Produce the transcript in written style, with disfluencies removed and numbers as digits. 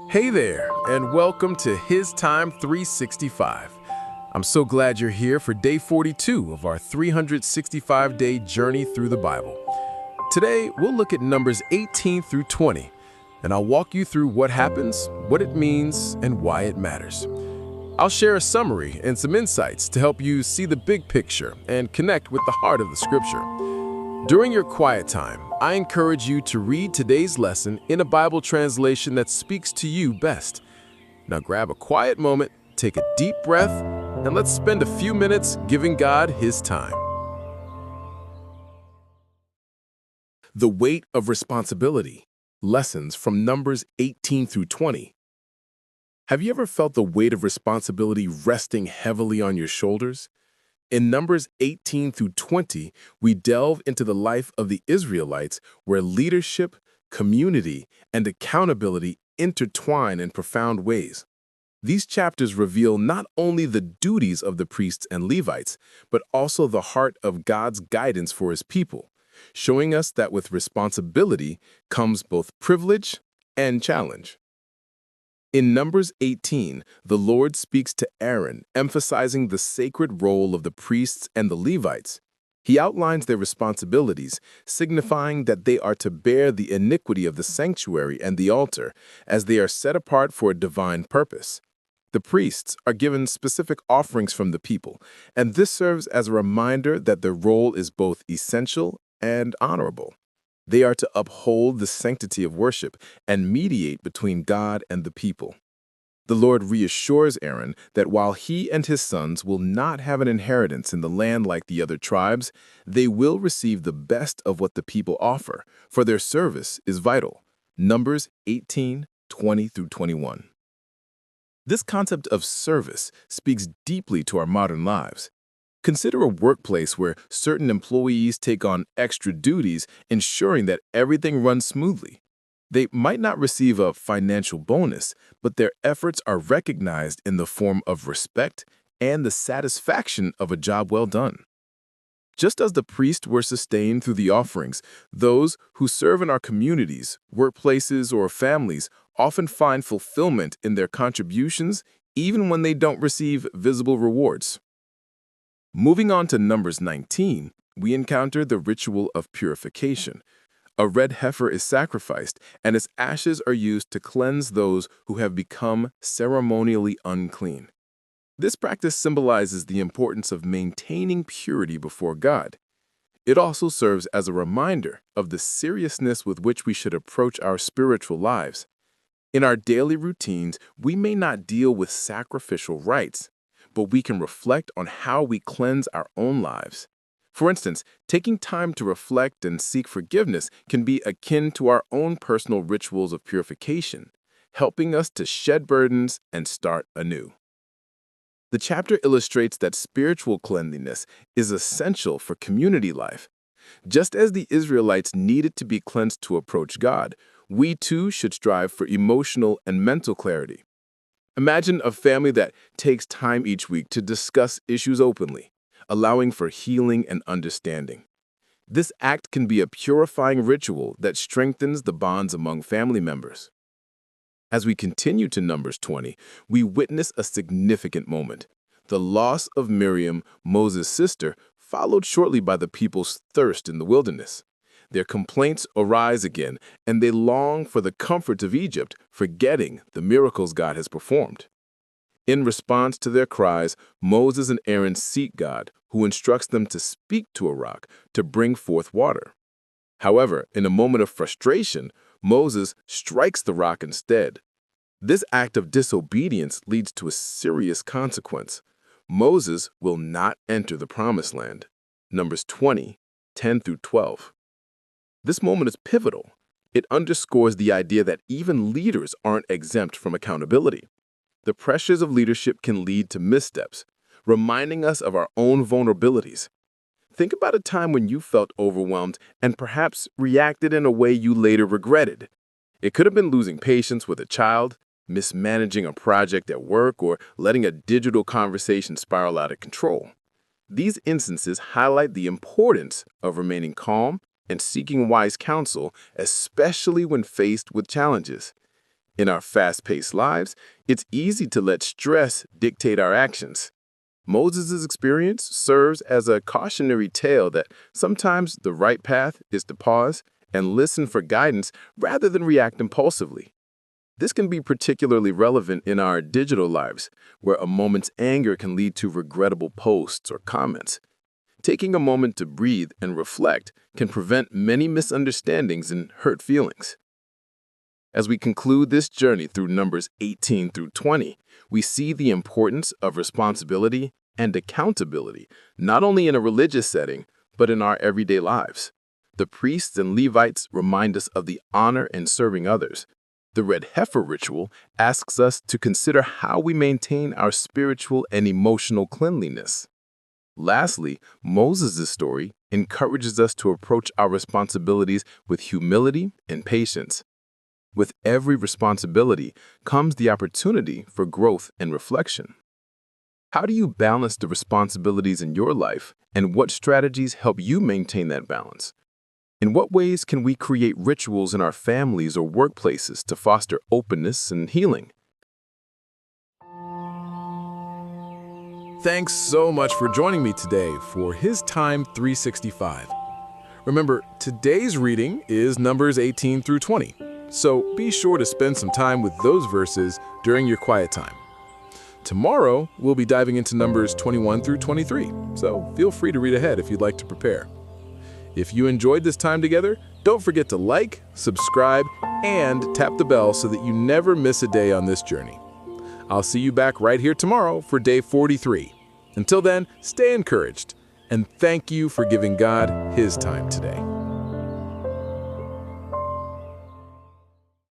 Hey there, and welcome to HisTime365. I'm so glad you're here for day 42 of our 365-day journey through the Bible. Today, we'll look at numbers 18 through 20, and I'll walk you through what happens, what it means, and why it matters. I'll share a summary and some insights to help you see the big picture and connect with the heart of the scripture. During your quiet time, I encourage you to read today's lesson in a Bible translation that speaks to you best. Now grab a quiet moment, take a deep breath, and let's spend a few minutes giving God His time. The weight of responsibility. Lessons from Numbers 18 through 20. Have you ever felt the weight of responsibility resting heavily on your shoulders? In Numbers 18 through 20, we delve into the life of the Israelites where leadership, community, and accountability intertwine in profound ways. These chapters reveal not only the duties of the priests and Levites, but also the heart of God's guidance for His people, showing us that with responsibility comes both privilege and challenge. In Numbers 18, the Lord speaks to Aaron, emphasizing the sacred role of the priests and the Levites. He outlines their responsibilities, signifying that they are to bear the iniquity of the sanctuary and the altar, as they are set apart for a divine purpose. The priests are given specific offerings from the people, and this serves as a reminder that their role is both essential and honorable. They are to uphold the sanctity of worship and mediate between God and the people. The Lord reassures Aaron that while he and his sons will not have an inheritance in the land like the other tribes, they will receive the best of what the people offer, for their service is vital. Numbers 18, 20 through 21. This concept of service speaks deeply to our modern lives. Consider a workplace where certain employees take on extra duties, ensuring that everything runs smoothly. They might not receive a financial bonus, but their efforts are recognized in the form of respect and the satisfaction of a job well done. Just as the priests were sustained through the offerings, those who serve in our communities, workplaces, or families often find fulfillment in their contributions even when they don't receive visible rewards. Moving on to Numbers 19, we encounter the ritual of purification. A red heifer is sacrificed, and its ashes are used to cleanse those who have become ceremonially unclean. This practice symbolizes the importance of maintaining purity before God. It also serves as a reminder of the seriousness with which we should approach our spiritual lives. In our daily routines, we may not deal with sacrificial rites, but we can reflect on how we cleanse our own lives. For instance, taking time to reflect and seek forgiveness can be akin to our own personal rituals of purification, helping us to shed burdens and start anew. The chapter illustrates that spiritual cleanliness is essential for community life. Just as the Israelites needed to be cleansed to approach God, we too should strive for emotional and mental clarity. Imagine a family that takes time each week to discuss issues openly, allowing for healing and understanding. This act can be a purifying ritual that strengthens the bonds among family members. As we continue to Numbers 20, we witness a significant moment. The loss of Miriam, Moses' sister, followed shortly by the people's thirst in the wilderness. Their complaints arise again, and they long for the comforts of Egypt, forgetting the miracles God has performed. In response to their cries, Moses and Aaron seek God, who instructs them to speak to a rock to bring forth water. However, in a moment of frustration, Moses strikes the rock instead. This act of disobedience leads to a serious consequence. Moses will not enter the Promised Land. Numbers 20, 10 through 12. This moment is pivotal. It underscores the idea that even leaders aren't exempt from accountability. The pressures of leadership can lead to missteps, reminding us of our own vulnerabilities. Think about a time when you felt overwhelmed and perhaps reacted in a way you later regretted. It could have been losing patience with a child, mismanaging a project at work, or letting a digital conversation spiral out of control. These instances highlight the importance of remaining calm and seeking wise counsel, especially when faced with challenges. In our fast-paced lives, it's easy to let stress dictate our actions. Moses' experience serves as a cautionary tale that sometimes the right path is to pause and listen for guidance rather than react impulsively. This can be particularly relevant in our digital lives, where a moment's anger can lead to regrettable posts or comments. Taking a moment to breathe and reflect can prevent many misunderstandings and hurt feelings. As we conclude this journey through numbers 18 through 20, we see the importance of responsibility and accountability, not only in a religious setting, but in our everyday lives. The priests and Levites remind us of the honor in serving others. The red heifer ritual asks us to consider how we maintain our spiritual and emotional cleanliness. Lastly, Moses' story encourages us to approach our responsibilities with humility and patience. With every responsibility comes the opportunity for growth and reflection. How do you balance the responsibilities in your life, and what strategies help you maintain that balance? In what ways can we create rituals in our families or workplaces to foster openness and healing? Thanks so much for joining me today for HisTime365. Remember, today's reading is numbers 18 through 20, so be sure to spend some time with those verses during your quiet time. Tomorrow, we'll be diving into numbers 21 through 23, so feel free to read ahead if you'd like to prepare. If you enjoyed this time together, don't forget to like, subscribe, and tap the bell so that you never miss a day on this journey. I'll see you back right here tomorrow for day 43. Until then, stay encouraged, and thank you for giving God His time today.